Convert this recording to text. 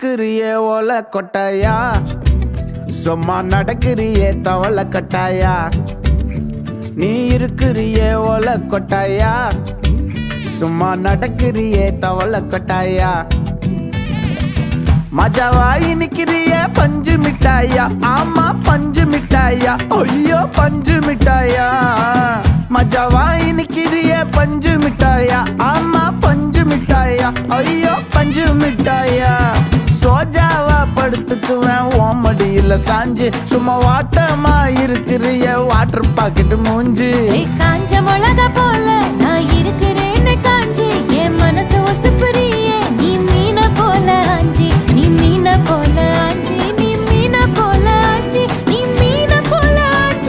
இருக்கிறியே ஓல கொட்டாயா, சும்மா நடக்கிறியே தவள கட்டாயா. நீ இருக்கிறியே ஓல கொட்டாயா, சும்மா நடக்கிறியே தவள கொட்டாயா. மஜாவாயி நிக்கிறிய பஞ்சு மிட்டாயா, ஆமா பஞ்சு மிட்டாயா, ஐயோ பஞ்சு மிட்டாயா. மஜாவாயி நிக்கிறிய பஞ்சு மிட்டாயா, ஆமா பஞ்சு மிட்டாயா, ஐயோ பஞ்சு மிட்டாயா. சோஜாவா படுத்துக்குவேன் ஓமடியில சாஞ்சு, சும்மா வாட்டமா இருக்கிறிய வாட்டர் பாக்கெட் மூஞ்சி.